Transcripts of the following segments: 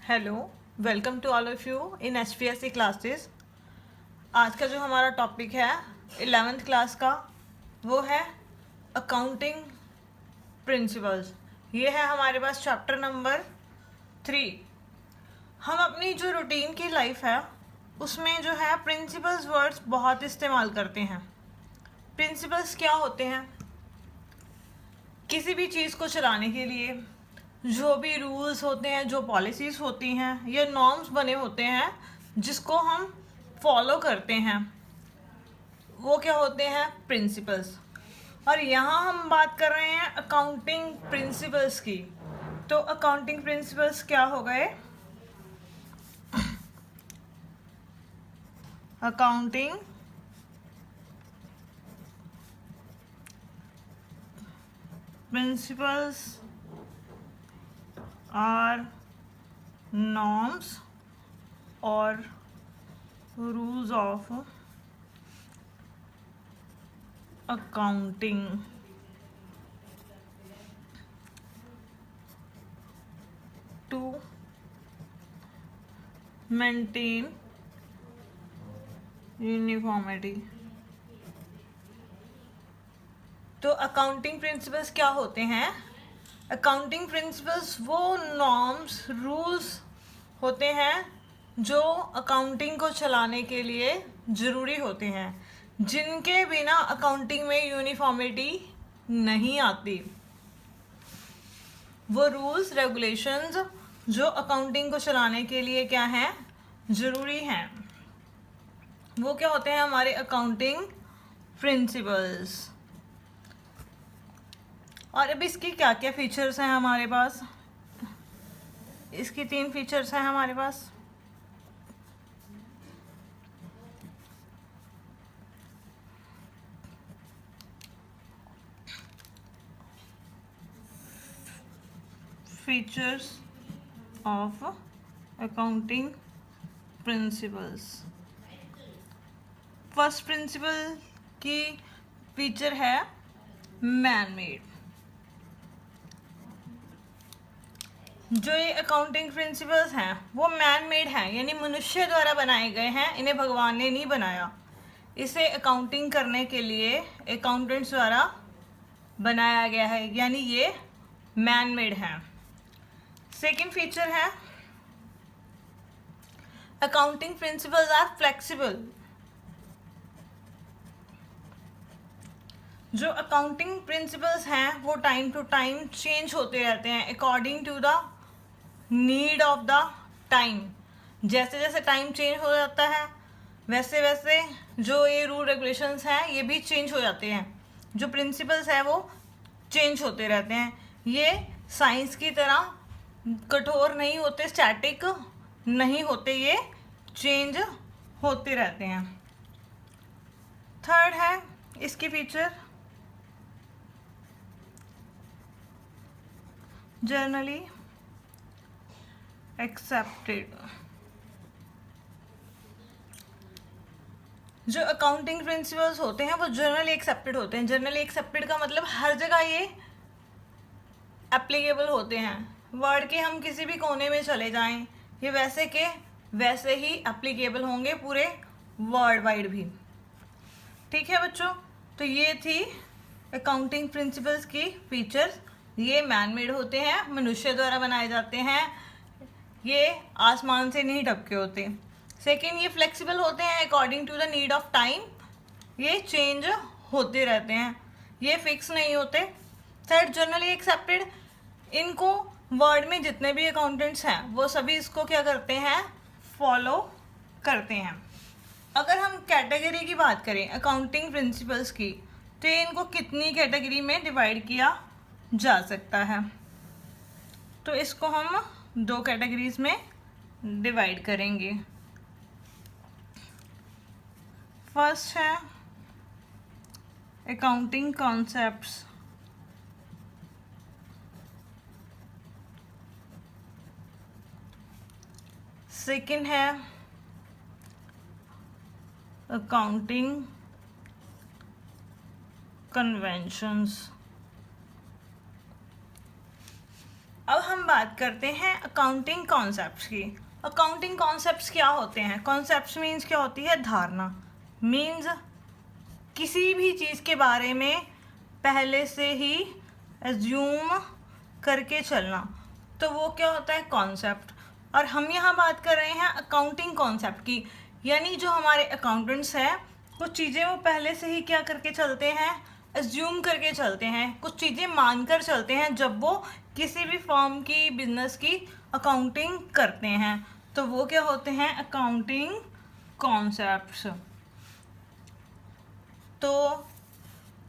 Hello, welcome to all of you in HPSC classes. आज का जो हमारा टॉपिक है 11th क्लास का वो है अकाउंटिंग प्रिंसिपल्स। ये है हमारे पास चैप्टर नंबर 3। हम अपनी जो रूटीन की लाइफ है उसमें जो है प्रिंसिपल्स वर्ड्स बहुत इस्तेमाल करते हैं। प्रिंसिपल्स क्या होते हैं? किसी भी चीज़ को चलाने के लिए जो भी रूल्स होते हैं, जो पॉलिसीज़ होती हैं या नॉर्म्स बने होते हैं जिसको हम फॉलो करते हैं, वो क्या होते हैं? प्रिंसिपल्स। और यहाँ हम बात कर रहे हैं अकाउंटिंग प्रिंसिपल्स की। तो अकाउंटिंग प्रिंसिपल्स क्या हो गए? Accounting principles are norms or rules of accounting to maintain uniformity। तो अकाउंटिंग प्रिंसिपल्स क्या होते हैं? अकाउंटिंग प्रिंसिपल्स वो नॉर्म्स, रूल्स होते हैं जो अकाउंटिंग को चलाने के लिए ज़रूरी होते हैं, जिनके बिना अकाउंटिंग में यूनिफॉर्मिटी नहीं आती। वो रूल्स रेगुलेशंस जो अकाउंटिंग को चलाने के लिए क्या हैं? ज़रूरी हैं। वो क्या होते हैं? हमारे अकाउंटिंग प्रिंसिपल्स। और अब इसकी क्या क्या फीचर्स हैं हमारे पास? इसकी 3 फीचर्स हैं हमारे पास। Features of accounting principles. First principle की फीचर है मैन मेड। जो ये अकाउंटिंग प्रिंसिपल्स हैं वो मैन मेड हैं, यानी मनुष्य द्वारा बनाए गए हैं। इन्हें भगवान ने नहीं बनाया। इसे अकाउंटिंग करने के लिए अकाउंटेंट्स द्वारा बनाया गया है, यानी ये मैन मेड हैं। सेकंड फीचर है अकाउंटिंग प्रिंसिपल्स आर फ्लेक्सिबल। जो अकाउंटिंग प्रिंसिपल्स हैं वो टाइम टू टाइम चेंज होते रहते हैं according to the need of the time. जैसे जैसे टाइम चेंज हो जाता है वैसे वैसे जो ये रूल रेगुलेशंस हैं ये भी चेंज हो जाते हैं। जो प्रिंसिपल्स हैं वो चेंज होते रहते हैं। ये साइंस की तरह कठोर नहीं होते, स्टैटिक नहीं होते, ये चेंज होते रहते हैं। थर्ड है इसकी फीचर जनरली एक्सेप्टेड। जो अकाउंटिंग प्रिंसिपल्स होते हैं वो जनरली एक्सेप्टेड होते हैं। जनरली एक्सेप्टेड का मतलब हर जगह ये एप्लीकेबल होते हैं। वर्ल्ड के हम किसी भी कोने में चले जाएं ये वैसे के वैसे ही एप्लीकेबल होंगे पूरे वर्ल्ड वाइड भी। ठीक है बच्चों, तो ये थी अकाउंटिंग प्रिंसिपल्स की फीचर्स। ये मैन मेड होते हैं, मनुष्य द्वारा बनाए जाते हैं, ये आसमान से नहीं टपके होते। सेकंड, ये फ्लेक्सिबल होते हैं according to the need of time, ये चेंज होते रहते हैं, ये फिक्स नहीं होते। Third, generally accepted. इनको वर्ल्ड में जितने भी अकाउंटेंट्स हैं वो सभी इसको क्या करते हैं? फॉलो करते हैं। अगर हम कैटेगरी की बात करें अकाउंटिंग प्रिंसिपल्स की तो इनको कितनी कैटेगरी में डिवाइड किया जा सकता है? तो इसको हम 2 कैटेगरीज में डिवाइड करेंगे। फर्स्ट है अकाउंटिंग कॉन्सेप्ट्स। सेकंड है अकाउंटिंग कन्वेंशंस। अब हम बात करते हैं अकाउंटिंग कॉन्सेप्ट्स की। अकाउंटिंग कॉन्सेप्ट्स क्या होते हैं? कॉन्सेप्ट्स मीन्स क्या होती है? धारणा। मीन्स किसी भी चीज़ के बारे में पहले से ही एज्यूम करके चलना, तो वो क्या होता है? कॉन्सेप्ट। और हम यहाँ बात कर रहे हैं अकाउंटिंग कॉन्सेप्ट की, यानी जो हमारे अकाउंटेंट्स हैं कुछ चीज़ें वो पहले से ही क्या करके चलते हैं? एज्यूम करके चलते हैं, कुछ चीज़ें मानकर चलते हैं जब वो किसी भी फॉर्म की, बिजनेस की अकाउंटिंग करते हैं, तो वो क्या होते हैं? Accounting concepts. तो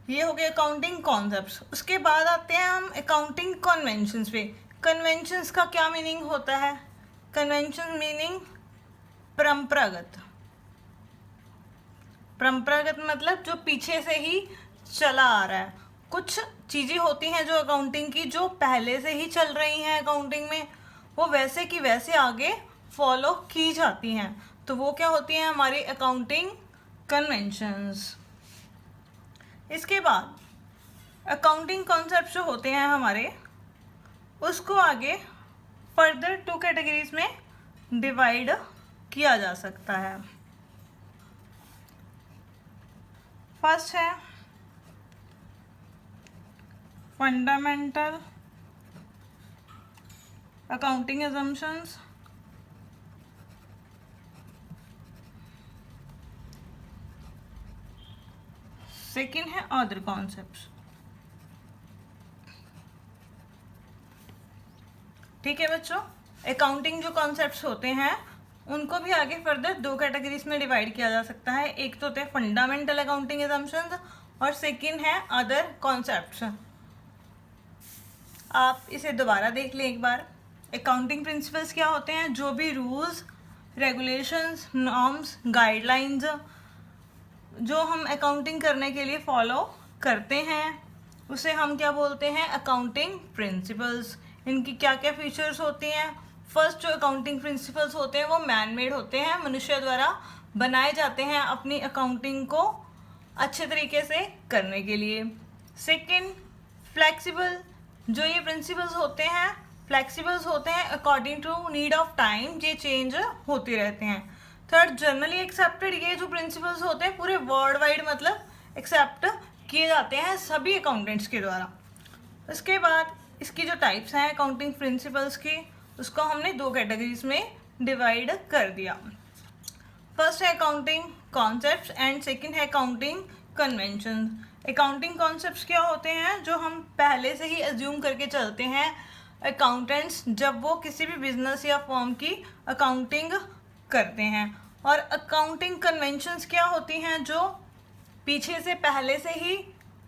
ये हो गए अकाउंटिंग कॉन्सेप्ट्स। उसके बाद आते हैं हम अकाउंटिंग कन्वेंशंस पे। कन्वेंशंस का क्या मीनिंग होता है? कन्वेंशन मीनिंग परंपरागत। परंपरागत मतलब जो पीछे से ही चला आ रहा है। कुछ चीज़ें होती हैं जो अकाउंटिंग की जो पहले से ही चल रही हैं अकाउंटिंग में, वो वैसे की वैसे आगे फॉलो की जाती हैं, तो वो क्या होती हैं? हमारी अकाउंटिंग कन्वेंशंस। इसके बाद अकाउंटिंग कॉन्सेप्ट जो होते हैं हमारे, उसको आगे फर्दर 2 कैटेगरीज में डिवाइड किया जा सकता है। फर्स्ट है फंडामेंटल अकाउंटिंग असम्पशंस। सेकेंड है अदर कॉन्सेप्ट्स। ठीक है बच्चों, अकाउंटिंग जो कॉन्सेप्ट्स होते हैं उनको भी आगे फर्दर 2 कैटेगरीज में डिवाइड किया जा सकता है। एक तो होते हैं फंडामेंटल अकाउंटिंग असम्पशंस और सेकेंड है अदर कॉन्सेप्ट्स। आप इसे दोबारा देख लें एक बार। अकाउंटिंग प्रिंसिपल्स क्या होते हैं? जो भी रूल्स, रेगुलेशंस, नॉर्म्स, गाइडलाइंस जो हम अकाउंटिंग करने के लिए फॉलो करते हैं, उसे हम क्या बोलते हैं? Accounting principles. इनकी क्या क्या फीचर्स होती हैं? फर्स्ट, जो अकाउंटिंग प्रिंसिपल्स होते हैं वो मैन मेड होते हैं, मनुष्य द्वारा बनाए जाते हैं अपनी अकाउंटिंग को अच्छे तरीके से करने के लिए। Second, flexible. जो ये प्रिंसिपल्स होते हैं फ्लेक्सिबल्स होते हैं, according to need of time ये चेंज होते रहते हैं। Third, generally accepted. ये जो प्रिंसिपल्स होते हैं पूरे वर्ल्ड वाइड मतलब एक्सेप्ट किए जाते हैं सभी अकाउंटेंट्स के द्वारा। उसके बाद इसकी जो टाइप्स हैं अकाउंटिंग प्रिंसिपल्स की, उसको हमने 2 कैटेगरीज में डिवाइड कर दिया। फर्स्ट है अकाउंटिंग कॉन्सेप्ट्स एंड सेकंड है अकाउंटिंग कन्वेंशन। अकाउंटिंग कॉन्सेप्ट्स क्या होते हैं? जो हम पहले से ही एज्यूम करके चलते हैं अकाउंटेंट्स जब वो किसी भी बिजनेस या फर्म की अकाउंटिंग करते हैं। और अकाउंटिंग कन्वेंशंस क्या होती हैं? जो पीछे से पहले से ही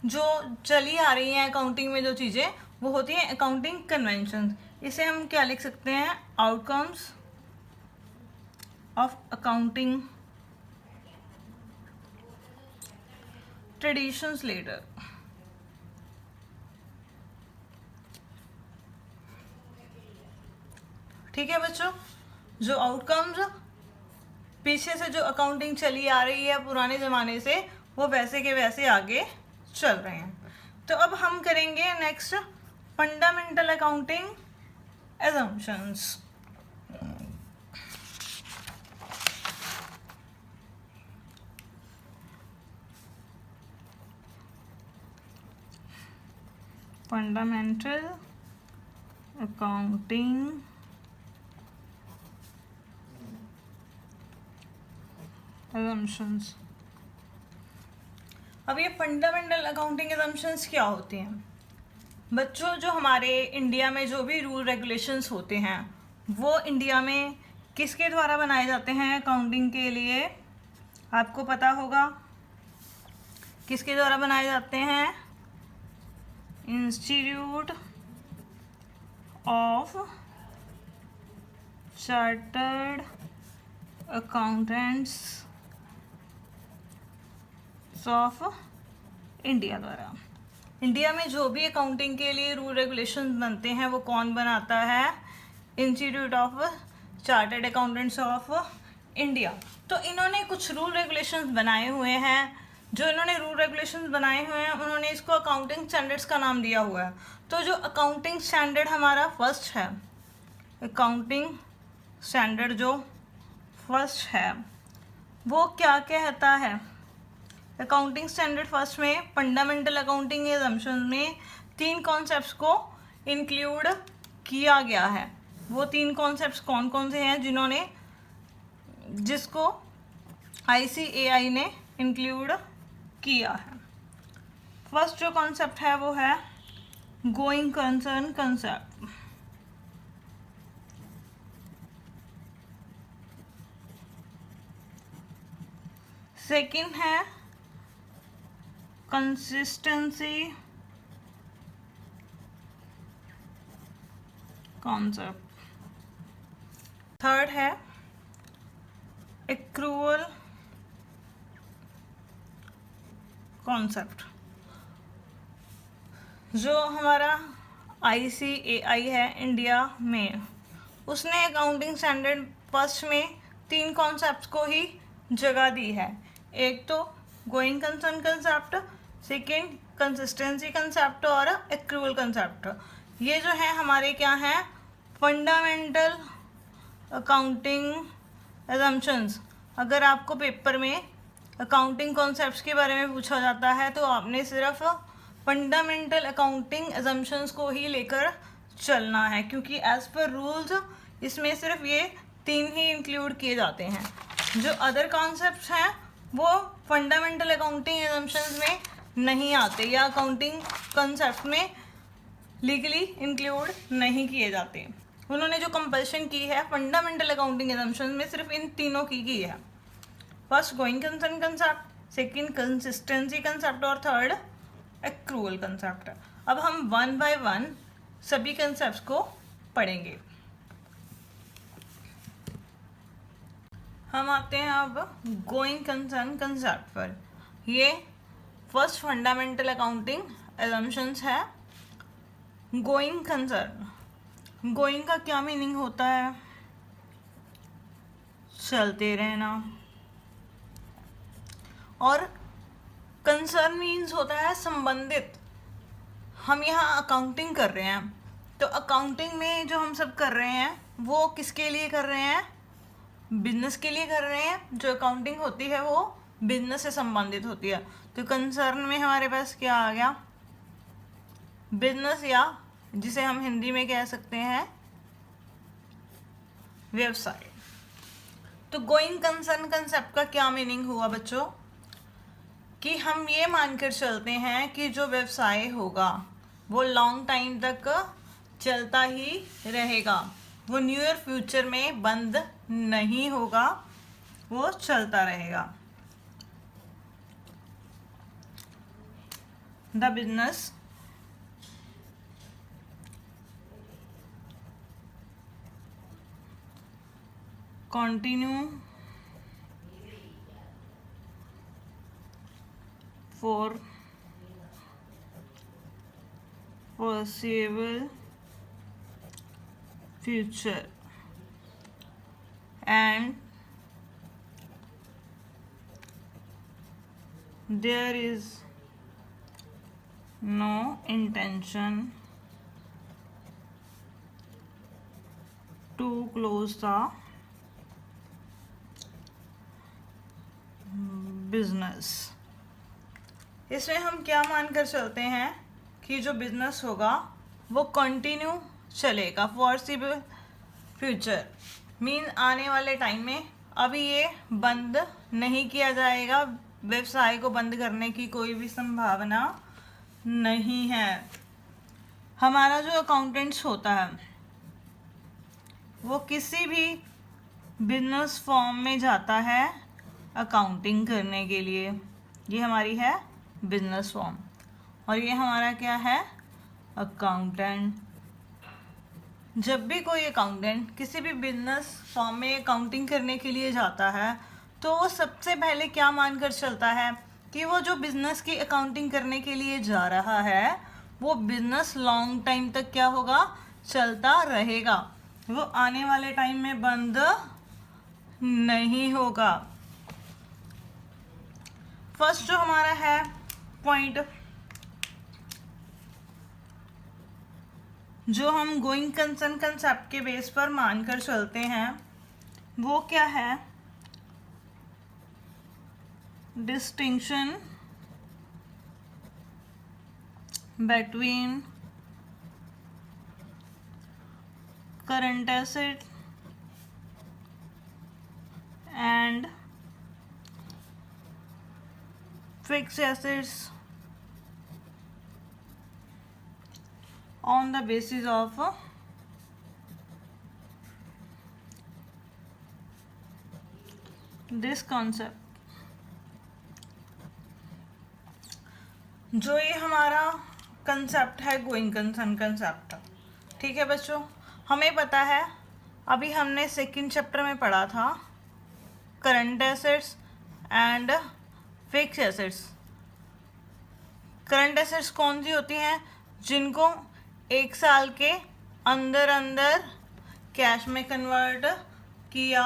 जो चली आ रही हैं अकाउंटिंग में जो चीज़ें, वो होती हैं अकाउंटिंग कन्वेंशंस। इसे हम क्या लिख सकते हैं? Outcomes of accounting traditions letter. ठीक है बच्चों, जो आउटकम्स पीछे से जो अकाउंटिंग चली आ रही है पुराने ज़माने से, वो वैसे के वैसे आगे चल रहे हैं। तो अब हम करेंगे next fundamental accounting assumptions। Fundamental accounting assumptions। अब ये फंडामेंटल अकाउंटिंग assumptions क्या होती हैं? बच्चों, जो हमारे इंडिया में जो भी रूल रेगुलेशंस होते हैं वो इंडिया में किसके द्वारा बनाए जाते हैं अकाउंटिंग के लिए? आपको पता होगा किसके द्वारा बनाए जाते हैं? Institute of chartered accountants of India द्वारा। इंडिया में जो भी अकाउंटिंग के लिए रूल रेगुलेशंस बनते हैं वो कौन बनाता है? Institute of chartered accountants of India. तो इन्होंने कुछ रूल रेगुलेशंस बनाए हुए हैं। जो इन्होंने रूल रेगुलेशंस बनाए हुए हैं उन्होंने इसको अकाउंटिंग स्टैंडर्ड्स का नाम दिया हुआ है। तो जो अकाउंटिंग स्टैंडर्ड हमारा फर्स्ट है, अकाउंटिंग स्टैंडर्ड जो फर्स्ट है वो क्या कहता है? अकाउंटिंग स्टैंडर्ड फर्स्ट में फंडामेंटल अकाउंटिंग असम्पशंस में 3 कॉन्सेप्ट्स को इंक्लूड किया गया है। वो 3 कॉन्सेप्ट्स कौन कौन से हैं जिसको ICAI ने इंक्लूड किया है? फर्स्ट जो कॉन्सेप्ट है वो है गोइंग कंसर्न कंसेप्ट। सेकंड है कंसिस्टेंसी कॉन्सेप्ट। थर्ड है एक्रूअल कॉन्सेप्ट। जो हमारा ICAI है इंडिया में, उसने अकाउंटिंग स्टैंडर्ड फर्स्ट में 3 कॉन्सेप्ट्स को ही जगह दी है। एक तो going concern concept, second consistency concept और एक्रूअल कंसेप्ट। ये जो है हमारे क्या हैं? Fundamental accounting assumptions. अगर आपको पेपर में अकाउंटिंग कॉन्सेप्ट्स के बारे में पूछा जाता है तो आपने सिर्फ फंडामेंटल अकाउंटिंग असम्पशंस को ही लेकर चलना है, क्योंकि एज पर रूल्स इसमें सिर्फ ये 3 ही इंक्लूड किए जाते हैं। जो अदर कॉन्सेप्ट्स हैं वो फंडामेंटल अकाउंटिंग असम्पशंस में नहीं आते या अकाउंटिंग कॉन्सेप्ट में लीगली इंक्लूड नहीं किए जाते। उन्होंने जो कंपल्शन की है फंडामेंटल अकाउंटिंग असम्पशंस में सिर्फ इन तीनों की है। First going concern concept, second consistency concept और थर्ड एक्रूअल कंसेप्ट। अब हम 1 बाय 1 सभी कंसेप्ट्स को पढ़ेंगे। हम आते हैं अब गोइंग कंसर्न कंसेप्ट पर। ये फर्स्ट फंडामेंटल अकाउंटिंग असम्पशंस है। गोइंग कंसर्न, गोइंग का क्या मीनिंग होता है? चलते रहना। और कंसर्न मीन्स होता है संबंधित। हम यहाँ अकाउंटिंग कर रहे हैं, तो अकाउंटिंग में जो हम सब कर रहे हैं वो किसके लिए कर रहे हैं? बिजनेस के लिए कर रहे हैं। जो अकाउंटिंग होती है वो बिजनेस से संबंधित होती है। तो कंसर्न में हमारे पास क्या आ गया? बिजनेस, या जिसे हम हिंदी में कह सकते हैं व्यवसाय। तो गोइंग कंसर्न कंसेप्ट का क्या मीनिंग हुआ बच्चों? कि हम ये मानकर चलते हैं कि जो व्यवसाय होगा वो लॉन्ग टाइम तक चलता ही रहेगा, वो नियर फ्यूचर में बंद नहीं होगा, वो चलता रहेगा। The business continue for foreseeable future and there is no intention to close the business। इसमें हम क्या मानकर चलते हैं कि जो बिजनेस होगा वो कंटिन्यू चलेगा। फॉरसीबल फ्यूचर मीन आने वाले टाइम में अभी ये बंद नहीं किया जाएगा। व्यवसाय को बंद करने की कोई भी संभावना नहीं है। हमारा जो अकाउंटेंट्स होता है वो किसी भी बिजनेस फॉर्म में जाता है अकाउंटिंग करने के लिए। ये हमारी है बिजनेस फॉर्म और ये हमारा क्या है? अकाउंटेंट। जब भी कोई अकाउंटेंट किसी भी बिजनेस फॉर्म में अकाउंटिंग करने के लिए जाता है तो वो सबसे पहले क्या मानकर चलता है कि वो जो बिजनेस की अकाउंटिंग करने के लिए जा रहा है वो बिजनेस लॉन्ग टाइम तक क्या होगा? चलता रहेगा, वो आने वाले टाइम में बंद नहीं होगा। फर्स्ट जो हमारा है पॉइंट जो हम गोइंग कंसर्न कंसेप्ट के बेस पर मानकर चलते हैं वो क्या है, distinction between current asset and fixed assets on the basis of this concept। जो ये हमारा कंसेप्ट है गोइंग कंसर्न कंसेप्ट, ठीक है बच्चों। हमें पता है, अभी हमने सेकंड चैप्टर में पढ़ा था current assets and fix assets. Current assets कौन सी होती हैं, जिनको 1 साल के अंदर अंदर कैश में कन्वर्ट किया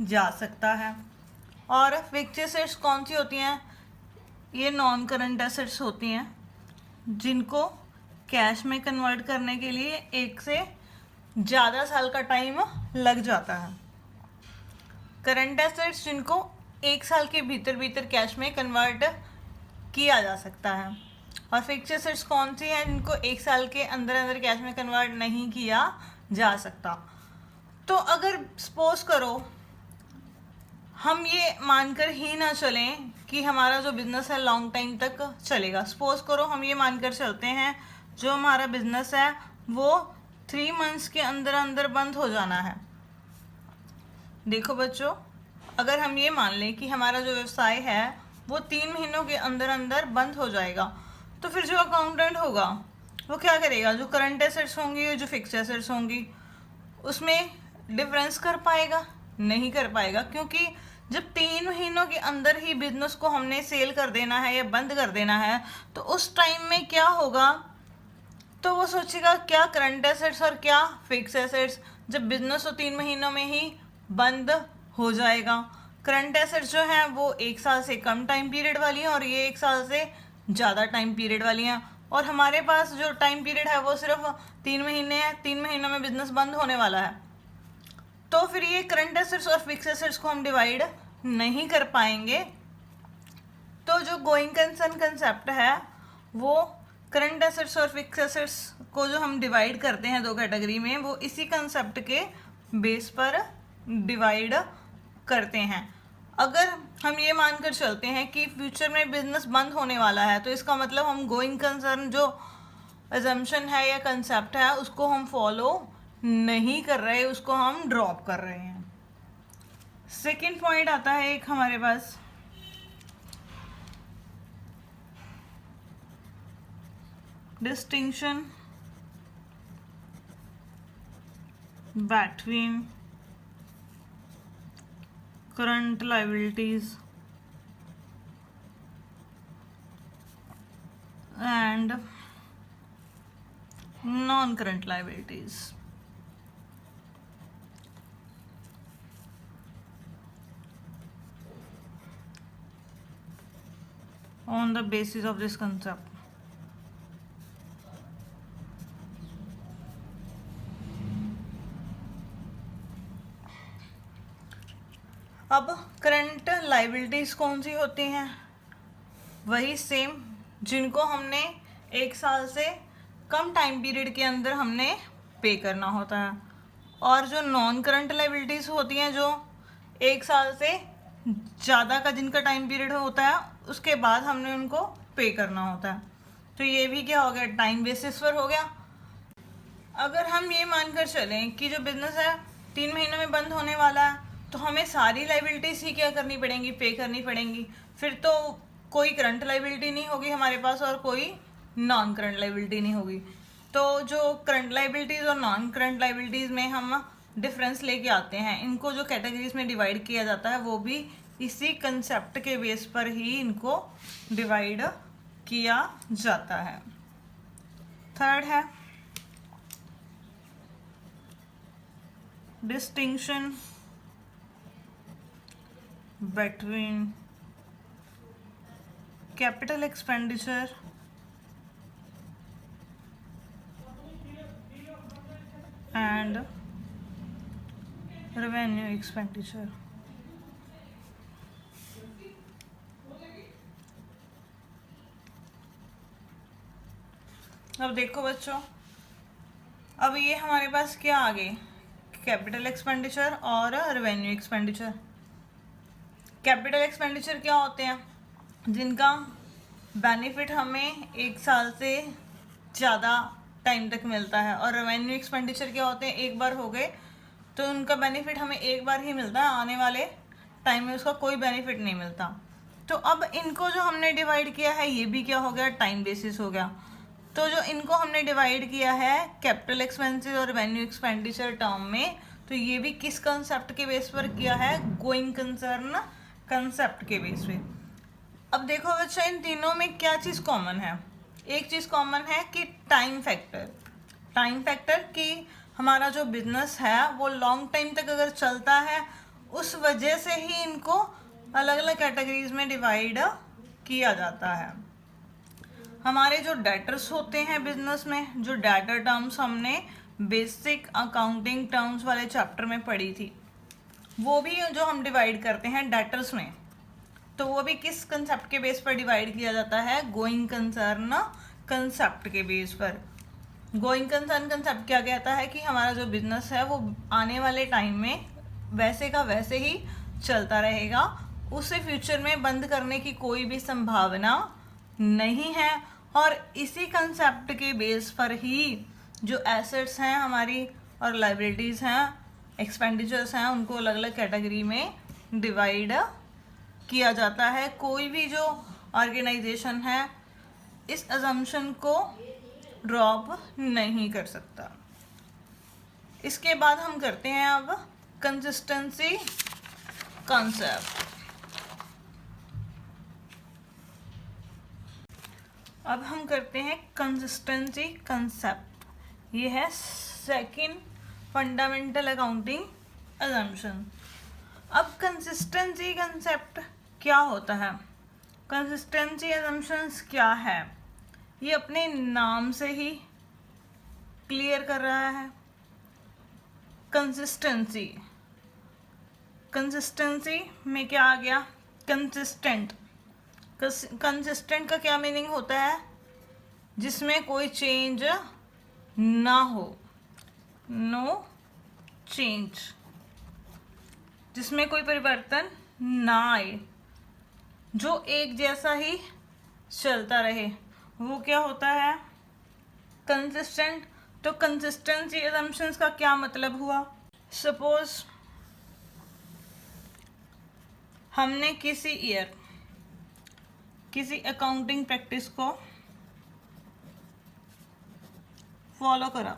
जा सकता है। और फिक्स्ड एसेट्स कौन सी होती हैं, ये नॉन करंट एसेट्स होती हैं जिनको कैश में कन्वर्ट करने के लिए 1 से ज़्यादा साल का टाइम लग जाता है। करंट एसेट्स जिनको 1 साल के भीतर भीतर कैश में कन्वर्ट किया जा सकता है। और फिक्स्ड एसेट्स कौन सी हैं, जिनको 1 साल के अंदर अंदर कैश में कन्वर्ट नहीं किया जा सकता। तो अगर सपोज करो हम ये मानकर ही ना चलें कि हमारा जो बिज़नेस है लॉन्ग टाइम तक चलेगा। सपोज करो हम ये मानकर चलते हैं जो हमारा बिज़नेस है वो 3 मंथ्स के अंदर अंदर बंद हो जाना है। देखो बच्चों, अगर हम ये मान लें कि हमारा जो व्यवसाय है वो 3 महीनों के अंदर अंदर बंद हो जाएगा, तो फिर जो अकाउंटेंट होगा वो क्या करेगा, जो करंट एसेट्स होंगी और जो फिक्स्ड एसेट्स होंगी उसमें डिफरेंस कर पाएगा? नहीं कर पाएगा, क्योंकि जब 3 महीनों के अंदर ही बिजनेस को हमने सेल कर देना है या बंद कर देना है, तो उस टाइम में क्या होगा, तो वो सोचेगा क्या करंट एसेट्स और क्या फिक्स एसेट्स। जब बिजनेस तो 3 महीनों में ही बंद हो जाएगा। करंट एसेट्स जो हैं वो 1 साल से कम टाइम पीरियड वाली हैं और ये 1 साल से ज़्यादा टाइम पीरियड वाली हैं, और हमारे पास जो टाइम पीरियड है वो सिर्फ 3 महीने है। 3 महीनों में बिजनेस बंद होने वाला है, तो फिर ये करंट एसेट्स और फिक्स एसेट्स को हम डिवाइड नहीं कर पाएंगे। तो जो गोइंग कंसर्न कंसेप्ट है वो करंट एसेट्स और फिक्स एसेट्स को जो हम डिवाइड करते हैं 2 कैटेगरी में, वो इसी कंसेप्ट के बेस पर डिवाइड करते हैं। अगर हम ये मानकर चलते हैं कि फ्यूचर में बिजनेस बंद होने वाला है, तो इसका मतलब हम गोइंग कंसर्न जो अजम्पशन है या कंसेप्ट है उसको हम फॉलो नहीं कर रहे, उसको हम ड्रॉप कर रहे हैं। सेकंड पॉइंट आता है एक हमारे पास, distinction between current liabilities and non-current liabilities। on the basis of this concept, अब करंट लाइबिलिटीज कौन सी होती हैं, वही सेम जिनको हमने 1 साल से कम टाइम पीरियड के अंदर हमने पे करना होता है। और जो नॉन करंट लाइबिलिटीज होती हैं जो 1 साल से ज़्यादा का जिनका टाइम पीरियड होता है उसके बाद हमने उनको पे करना होता है। तो ये भी क्या हो गया, टाइम बेसिस पर हो गया। अगर हम ये मानकर चलें कि जो बिजनेस है 3 महीनों में बंद होने वाला है, तो हमें सारी लाइबिलिटीज ही क्या करनी पड़ेंगी, पे करनी पड़ेंगी। फिर तो कोई करंट लाइबिलिटी नहीं होगी हमारे पास और कोई नॉन करंट लाइबिलिटी नहीं होगी। तो जो करंट लाइबिलिटीज़ और नॉन करंट लाइबिलिटीज़ में हम डिफरेंस लेके आते हैं, इनको जो कैटेगरीज में डिवाइड किया जाता है वो भी इसी कंसेप्ट के बेस पर ही इनको डिवाइड किया जाता है। थर्ड है distinction between capital expenditure and revenue expenditure. अब देखो बच्चों, अब ये हमारे पास क्या आ गए, कैपिटल एक्सपेंडिचर और रेवेन्यू एक्सपेंडिचर। कैपिटल एक्सपेंडिचर क्या होते हैं, जिनका बेनिफिट हमें 1 साल से ज़्यादा टाइम तक मिलता है, और रेवेन्यू एक्सपेंडिचर क्या होते हैं, एक बार हो गए तो उनका बेनिफिट हमें एक बार ही मिलता है, आने वाले टाइम में उसका कोई बेनिफिट नहीं मिलता। तो अब इनको जो हमने डिवाइड किया है, ये भी क्या हो गया, टाइम बेसिस हो गया। तो जो इनको हमने डिवाइड किया है कैपिटल एक्सपेंसेस और रेवेन्यू एक्सपेंडिचर टर्म में, तो ये भी किस कंसेप्ट के बेस पर किया है, गोइंग कंसर्न कंसेप्ट के बेस पे। अब देखो बच्चा, इन तीनों में क्या चीज़ कॉमन है, एक चीज़ कॉमन है कि टाइम फैक्टर। टाइम फैक्टर कि हमारा जो बिजनेस है वो लॉन्ग टाइम तक अगर चलता है, उस वजह से ही इनको अलग अलग कैटेगरीज में डिवाइड किया जाता है। हमारे जो डेटर्स होते हैं बिजनेस में, जो डेटर टर्म्स हमने बेसिक अकाउंटिंग टर्म्स वाले चैप्टर में पढ़ी थी, वो भी जो हम डिवाइड करते हैं डेटर्स में, तो वो भी किस कंसेप्ट के बेस पर डिवाइड किया जाता है, गोइंग कंसर्न कंसेप्ट के बेस पर। गोइंग कंसर्न कंसेप्ट क्या कहता है कि हमारा जो बिजनेस है वो आने वाले टाइम में वैसे का वैसे ही चलता रहेगा, उसे फ्यूचर में बंद करने की कोई भी संभावना नहीं है, और इसी कंसेप्ट के बेस पर ही जो एसेट्स हैं हमारी और लाइबिलिटीज़ हैं, एक्सपेंडिचर्स हैं, उनको अलग अलग कैटेगरी में डिवाइड किया जाता है। कोई भी जो ऑर्गेनाइजेशन है इस अजम्पशन को ड्रॉप नहीं कर सकता। इसके बाद हम करते हैं अब कंसिस्टेंसी कॉन्सेप्ट। अब हम करते हैं कंसिस्टेंसी कंसेप्ट। ये है सेकंड फंडामेंटल अकाउंटिंग अजम्पशन। अब कंसिस्टेंसी कंसेप्ट क्या होता है, कंसिस्टेंसी अजम्पशंस क्या है, ये अपने नाम से ही क्लियर कर रहा है। कंसिस्टेंसी, कंसिस्टेंसी में क्या आ गया, कंसिस्टेंट। कंसिस्टेंट का क्या मीनिंग होता है, जिसमें कोई चेंज ना हो, नो चेंज, जिसमें कोई परिवर्तन ना आए, जो एक जैसा ही चलता रहे, वो क्या होता है, कंसिस्टेंट। तो कंसिस्टेंसी असम्पशंस का क्या मतलब हुआ, सपोज हमने किसी ईयर किसी अकाउंटिंग प्रैक्टिस को फॉलो करा,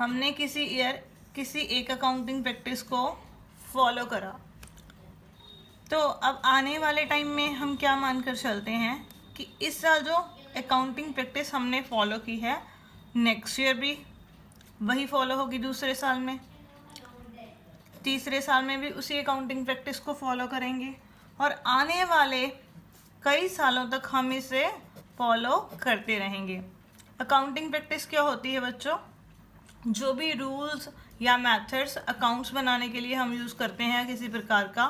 हमने किसी ईयर किसी एक अकाउंटिंग प्रैक्टिस को फॉलो करा, तो अब आने वाले टाइम में हम क्या मानकर चलते हैं कि इस साल जो अकाउंटिंग प्रैक्टिस हमने फॉलो की है, नेक्स्ट ईयर भी वही फॉलो होगी, दूसरे साल में, तीसरे साल में भी उसी अकाउंटिंग प्रैक्टिस को फॉलो करेंगे, और आने वाले कई सालों तक हम इसे फॉलो करते रहेंगे। अकाउंटिंग प्रैक्टिस क्या होती है बच्चों, जो भी रूल्स या मेथड्स अकाउंट्स बनाने के लिए हम यूज़ करते हैं किसी प्रकार का,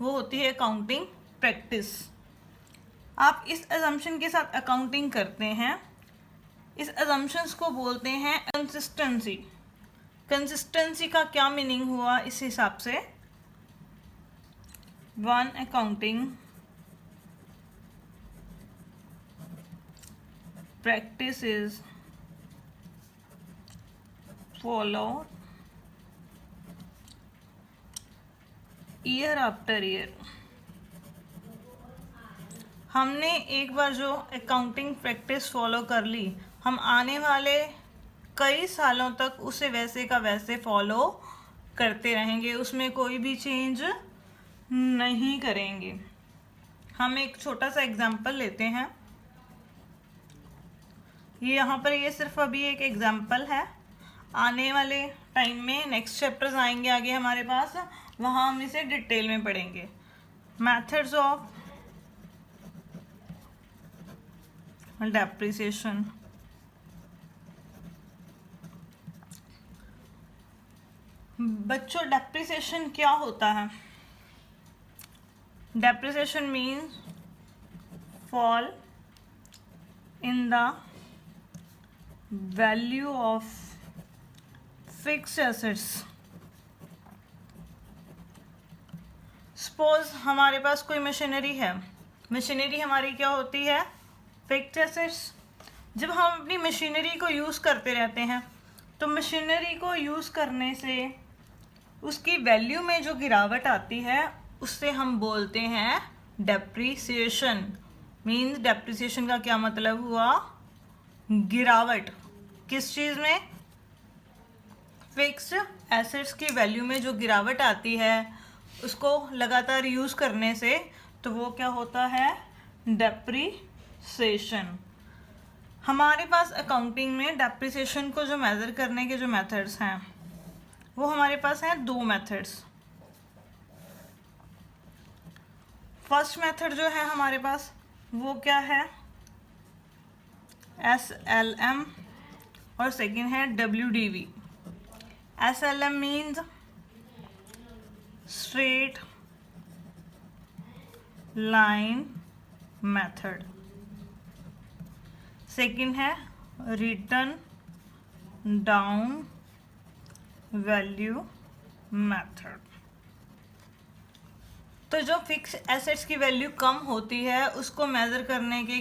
वो होती है अकाउंटिंग प्रैक्टिस। आप इस अजम्पशन के साथ अकाउंटिंग करते हैं, इस अजम्पशंस को बोलते हैं कंसिस्टेंसी। कंसिस्टेंसी का क्या मीनिंग हुआ इस हिसाब से, one accounting practices followed year after year। हमने एक बार जो अकाउंटिंग प्रैक्टिस फॉलो कर ली, हम आने वाले कई सालों तक उसे वैसे का वैसे फॉलो करते रहेंगे, उसमें कोई भी चेंज नहीं करेंगे। हम एक छोटा सा एग्जांपल लेते हैं, ये यहाँ पर ये सिर्फ अभी एक एग्जांपल है, आने वाले टाइम में नेक्स्ट चैप्टर्स आएंगे आगे हमारे पास, वहाँ हम इसे डिटेल में पढ़ेंगे। मेथड्स ऑफ डेप्रिसिएशन, बच्चों डेप्रिसिएशन क्या होता है? Depreciation means fall in the value of fixed assets. Suppose हमारे पास कोई मशीनरी है, मशीनरी हमारी क्या होती है? Fixed assets. जब हम अपनी मशीनरी को यूज़ करते रहते हैं तो मशीनरी को यूज़ करने से उसकी वैल्यू में जो गिरावट आती है उससे हम बोलते हैं डेप्रिसिएशन। मीन्स डेप्रिसिएशन का क्या मतलब हुआ? गिरावट। किस चीज़ में? फिक्स्ड एसेट्स की वैल्यू में जो गिरावट आती है उसको लगातार यूज़ करने से, तो वो क्या होता है? डेप्रिसिएशन। हमारे पास अकाउंटिंग में डेप्रिसिएशन को जो मेज़र करने के जो मेथड्स हैं वो हमारे पास हैं 2 मेथड्स। फर्स्ट मेथड जो है हमारे पास वो क्या है? SLM और सेकंड है WDV। SLM means straight line method, second है रिटन डाउन वैल्यू मेथड। तो जो फिक्स एसेट्स की वैल्यू कम होती है उसको मेज़र करने के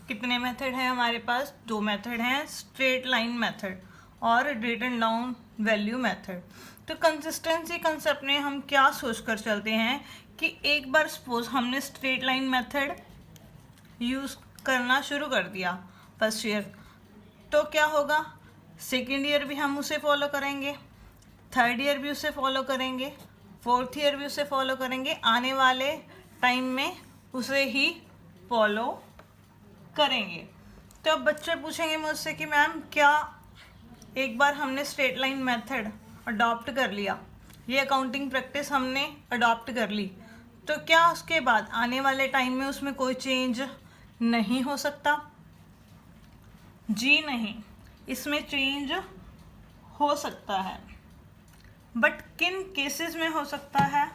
कितने मेथड हैं हमारे पास? 2 मेथड हैं, स्ट्रेट लाइन मेथड और रिटन डाउन वैल्यू मेथड। तो कंसिस्टेंसी कंसेप्ट में हम क्या सोच कर चलते हैं कि एक बार सपोज हमने स्ट्रेट लाइन मेथड यूज़ करना शुरू कर दिया फर्स्ट ईयर, तो क्या होगा? सेकेंड ईयर भी हम उसे फॉलो करेंगे, थर्ड ईयर भी उसे फॉलो करेंगे, फोर्थ ईयर भी उसे फॉलो करेंगे, आने वाले टाइम में उसे ही फॉलो करेंगे। तो अब बच्चे पूछेंगे मुझसे कि मैम क्या एक बार हमने स्ट्रेट लाइन मेथड अडॉप्ट कर लिया, ये अकाउंटिंग प्रैक्टिस हमने अडॉप्ट कर ली, तो क्या उसके बाद आने वाले टाइम में उसमें कोई चेंज नहीं हो सकता? जी नहीं, इसमें चेंज हो सकता है, बट किन केसेस में हो सकता है?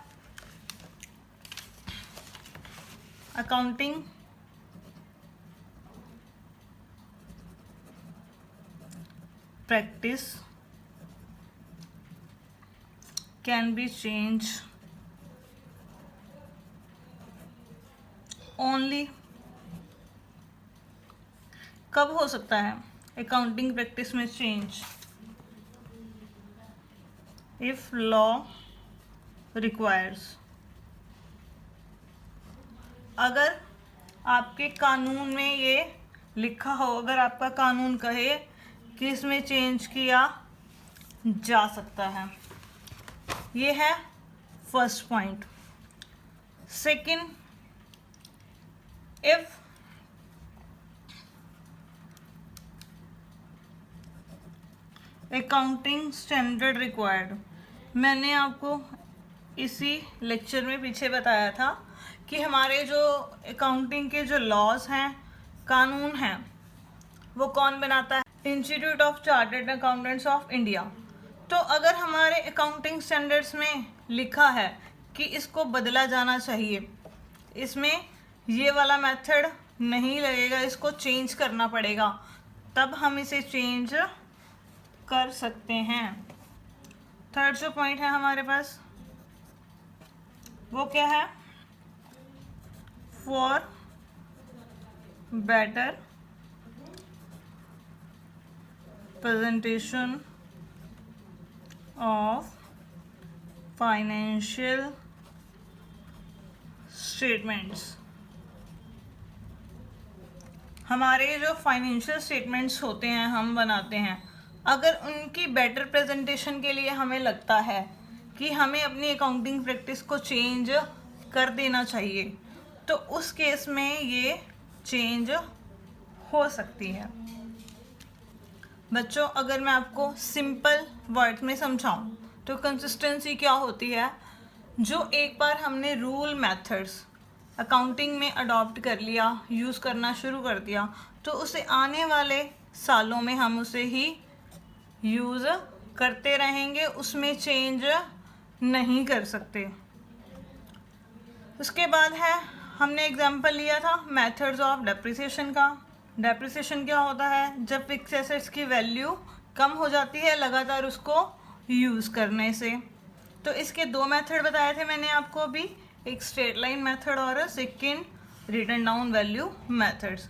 Accounting practice can be change only. कब हो सकता है अकाउंटिंग प्रैक्टिस में चेंज? If law requires. अगर आपके कानून में ये लिखा हो, अगर आपका कानून कहे कि इसमें चेंज किया जा सकता है। ये है first point. Second, if accounting standard required. मैंने आपको इसी लेक्चर में पीछे बताया था कि हमारे जो अकाउंटिंग के जो लॉज हैं, कानून हैं, वो कौन बनाता है? Institute of chartered accountants of India. तो अगर हमारे अकाउंटिंग स्टैंडर्ड्स में लिखा है कि इसको बदला जाना चाहिए, इसमें ये वाला मेथड नहीं लगेगा, इसको चेंज करना पड़ेगा, तब हम इसे चेंज कर सकते हैं। थर्ड जो पॉइंट है हमारे पास वो क्या है? For better presentation of financial statements। हमारे जो फाइनेंशियल स्टेटमेंट्स होते हैं हम बनाते हैं, अगर उनकी बेटर प्रेजेंटेशन के लिए हमें लगता है कि हमें अपनी अकाउंटिंग प्रैक्टिस को चेंज कर देना चाहिए, तो उस केस में ये चेंज हो सकती है। बच्चों, अगर मैं आपको सिंपल वर्ड में समझाऊं तो कंसिस्टेंसी क्या होती है? जो एक बार हमने रूल मेथड्स अकाउंटिंग में अडॉप्ट कर लिया, यूज़ करना शुरू कर दिया, तो उसे आने वाले सालों में हम उसे ही यूज़ करते रहेंगे, उसमें चेंज नहीं कर सकते। उसके बाद है, हमने एग्जांपल लिया था मेथड्स ऑफ डेप्रिसिएशन का। डेप्रिसिएशन क्या होता है? जब फिक्स एसेट्स की वैल्यू कम हो जाती है लगातार उसको यूज़ करने से। तो इसके दो मेथड बताए थे मैंने आपको अभी, एक स्ट्रेट लाइन मेथड और second written down value methods.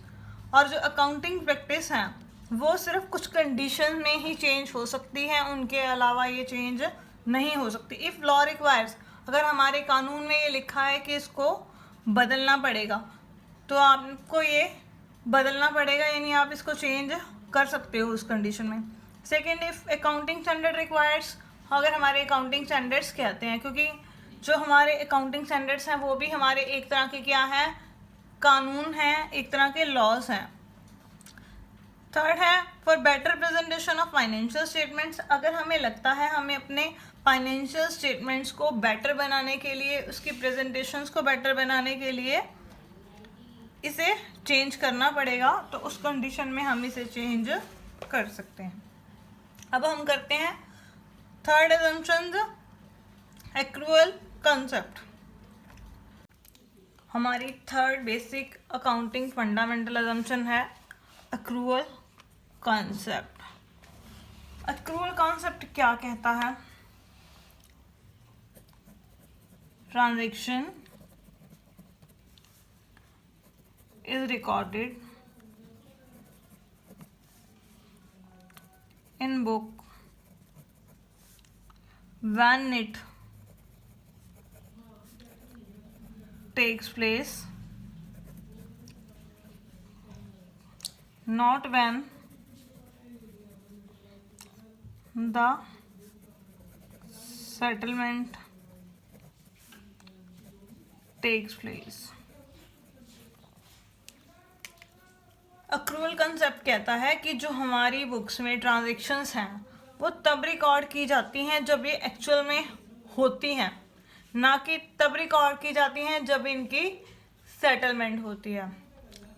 और जो अकाउंटिंग प्रैक्टिस हैं वो सिर्फ कुछ कंडीशन में ही चेंज हो सकती है, उनके अलावा ये चेंज नहीं हो सकती। इफ़ लॉ रिक्वायर्स, अगर हमारे कानून में ये लिखा है कि इसको बदलना पड़ेगा तो आपको ये बदलना पड़ेगा, यानी आप इसको चेंज कर सकते हो उस कंडीशन में। Second, if accounting standard requires, अगर हमारे अकाउंटिंग स्टैंडर्ड्स कहते हैं, क्योंकि जो हमारे अकाउंटिंग स्टैंडर्ड्स हैं वो भी हमारे एक तरह के क्या हैं, कानून हैं, एक तरह के लॉज हैं। थर्ड है for better presentation of financial statements, अगर हमें लगता है हमें अपने फाइनेंशियल स्टेटमेंट्स को बेटर बनाने के लिए, उसकी प्रेजेंटेशंस को बेटर बनाने के लिए इसे चेंज करना पड़ेगा, तो उस कंडीशन में हम इसे चेंज कर सकते हैं। अब हम करते हैं थर्ड असम्पशन, एक्रूअल कंसेप्ट। हमारी third basic accounting fundamental assumption है एक्रूअल कॉन्सेप्ट। एक्रूअल कॉन्सेप्ट क्या कहता है? Transaction is recorded in book when it takes place, not when the settlement takes place। Accrual concept कहता है कि जो हमारी बुक्स में ट्रांजैक्शंस हैं वो तब रिकॉर्ड की जाती हैं जब ये एक्चुअल में होती हैं, ना कि तब रिकॉर्ड की जाती हैं जब इनकी सेटलमेंट होती है।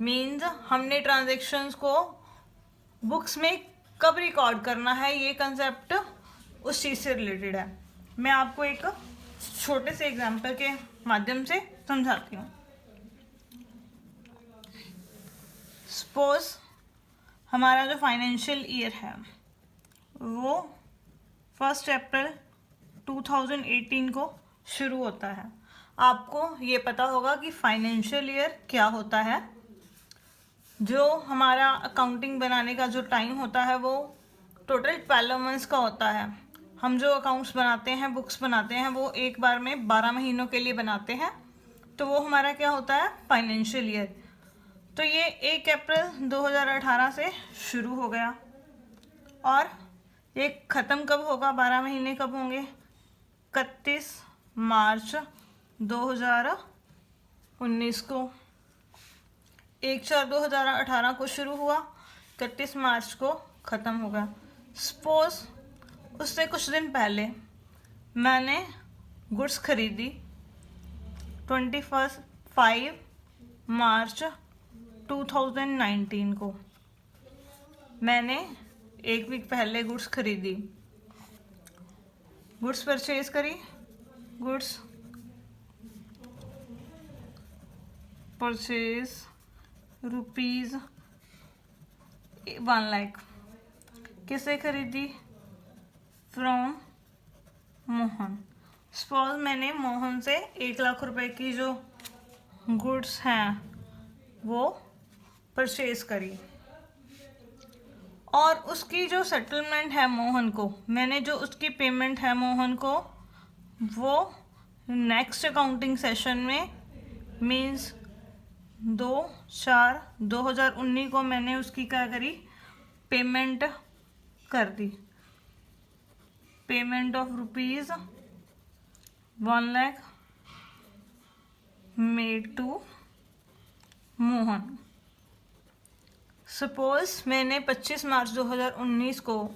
मीन्स हमने ट्रांजैक्शंस को बुक्स में कब रिकॉर्ड करना है, ये कंसेप्ट उस चीज़ से रिलेटेड है। मैं आपको एक छोटे से एग्जांपल के माध्यम से समझाती हूँ। सपोज हमारा जो फाइनेंशियल ईयर है वो 1 अप्रैल 2018 को शुरू होता है। आपको ये पता होगा कि फाइनेंशियल ईयर क्या होता है। जो हमारा अकाउंटिंग बनाने का जो टाइम होता है वो टोटल 12 मंथ्स का होता है। हम जो अकाउंट्स बनाते हैं, बुक्स बनाते हैं, वो एक बार में 12 महीनों के लिए बनाते हैं, तो वो हमारा क्या होता है, फाइनेंशियल ईयर। तो ये 1 अप्रैल 2018 से शुरू हो गया और ये ख़त्म कब होगा, 12 महीने कब होंगे, 31 मार्च 2019 को। 1/4/2018 को शुरू हुआ, 31 मार्च को ख़त्म होगा। सपोज उससे कुछ दिन पहले मैंने गुड्स खरीदी 5 मार्च 2019 को। मैंने एक वीक पहले गुड्स खरीदी, गुड्स परचेज करी, गुड्स परचेज रुपीज़ 1 लाख। किसे खरीदी? फ्रॉम मोहन। सपोज मैंने मोहन से 1 लाख रुपए की जो गुड्स हैं वो परचेज करी और उसकी जो सेटलमेंट है मोहन को, मैंने जो उसकी पेमेंट है मोहन को, वो नेक्स्ट अकाउंटिंग सेशन में मीन्स 2/4/2019 को मैंने उसकी क्या करी, पेमेंट कर दी। Payment of rupees 1 lakh made to Mohan. Suppose मैंने 25 मार्च 2019 को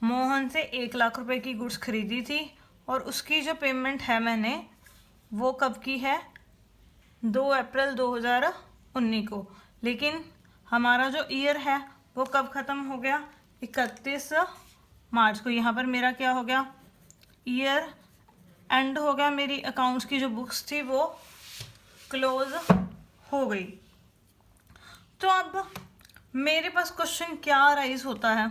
मोहन से 1 लाख रुपए की गुड्स खरीदी थी और उसकी जो पेमेंट है मैंने वो कब की है, 2 अप्रैल 2019 को। लेकिन हमारा जो ईयर है वो कब ख़त्म हो गया, 31 मार्च को। यहाँ पर मेरा क्या हो गया, ईयर एंड हो गया, मेरी अकाउंट्स की जो बुक्स थी वो क्लोज हो गई। तो अब मेरे पास क्वेश्चन क्या अराइज होता है,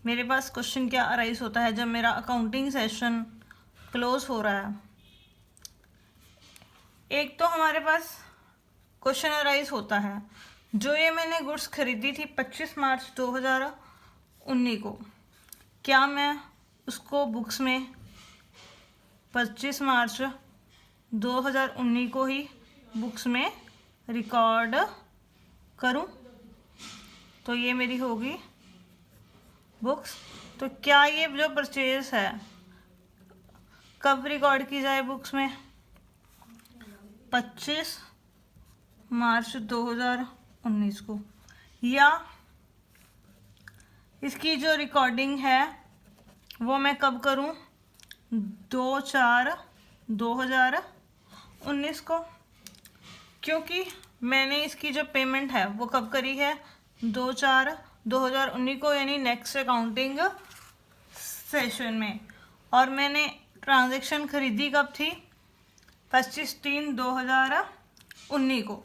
मेरे पास क्वेश्चन क्या अराइज होता है जब मेरा अकाउंटिंग सेशन क्लोज हो रहा है। एक तो हमारे पास क्वेश्चन अराइज होता है, जो ये मैंने गुड्स खरीदी थी 25 मार्च 2019 को, क्या मैं उसको बुक्स में 25 मार्च 2019 को ही बुक्स में रिकॉर्ड करूं? तो ये मेरी होगी बुक्स। तो क्या ये जो परचेज है कब रिकॉर्ड की जाए बुक्स में? 25 मार्च 2019 को, या इसकी जो रिकॉर्डिंग है वो मैं कब करूं? 2/4/2019 को, क्योंकि मैंने इसकी जो पेमेंट है वो कब करी है? 2/4/2019 को, यानी नेक्स्ट अकाउंटिंग सेशन में। और मैंने ट्रांजैक्शन खरीदी कब थी? 25/3/2019 को।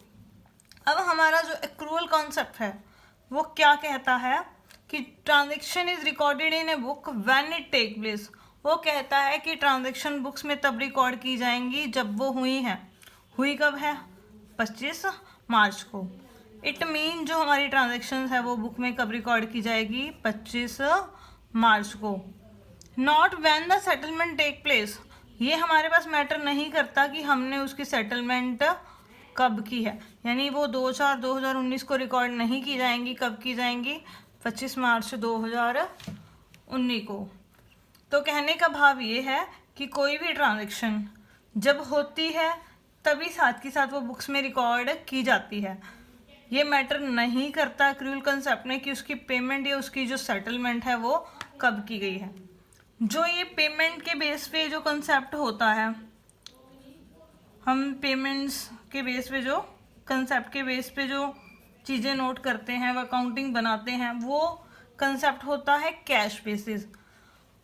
अब हमारा जो एक्रूअल कॉन्सेप्ट है वो क्या कहता है कि transaction is recorded in a book when it take place. वो कहता है कि ट्रांजैक्शन बुक्स में तब रिकॉर्ड की जाएंगी जब वो हुई हैं। हुई कब है? 25 मार्च को। इट मीन जो हमारी ट्रांजैक्शन है वो बुक में कब रिकॉर्ड की जाएगी? 25 मार्च को। Not when the settlement take place. ये हमारे पास मैटर नहीं करता कि हमने उसकी सेटलमेंट कब की है, यानी वो 2/4/2019 को रिकॉर्ड नहीं की जाएंगी। कब की जाएंगी? 25 मार्च 2019 को। तो कहने का भाव ये है कि कोई भी ट्रांजैक्शन जब होती है तभी साथ के साथ वो बुक्स में रिकॉर्ड की जाती है। ये मैटर नहीं करता एक्रूअल कंसेप्ट में कि उसकी पेमेंट या उसकी जो सेटलमेंट है वो कब की गई है। जो ये पेमेंट के बेस पे जो कंसेप्ट होता है, हम पेमेंट्स के बेस पे जो कंसेप्ट के बेस पे जो चीज़ें नोट करते हैं, वो अकाउंटिंग बनाते हैं, वो कंसेप्ट होता है कैश बेसिस।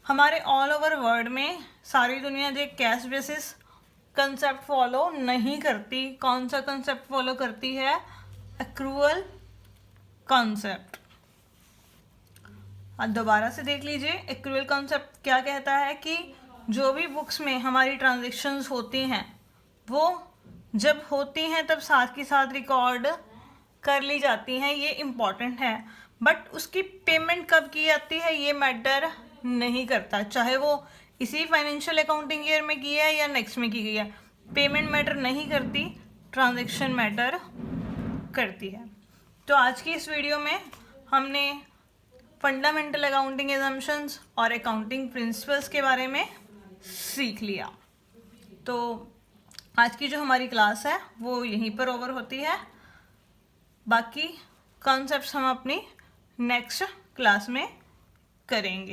हमारे ऑल ओवर वर्ल्ड में सारी दुनिया जो कैश बेसिस कंसेप्ट फॉलो नहीं करती। कौन सा कंसेप्ट फॉलो करती है? Accrual concept. अब दोबारा से देख लीजिए, एक्रूअल कॉन्सेप्ट क्या कहता है कि जो भी बुक्स में हमारी ट्रांजैक्शंस होती हैं वो जब होती हैं तब साथ के साथ रिकॉर्ड कर ली जाती हैं। ये इम्पॉर्टेंट है, बट उसकी पेमेंट कब की जाती है ये मैटर नहीं करता, चाहे वो इसी फाइनेंशियल अकाउंटिंग ईयर में की है या नेक्स्ट में की गई है। पेमेंट मैटर नहीं करती, ट्रांजैक्शन मैटर करती है। तो आज की इस वीडियो में हमने फंडामेंटल अकाउंटिंग एजम्पशंस और अकाउंटिंग प्रिंसिपल्स के बारे में सीख लिया। तो आज की जो हमारी क्लास है वो यहीं पर ओवर होती है। बाकी कॉन्सेप्ट्स हम अपनी नेक्स्ट क्लास में करेंगे।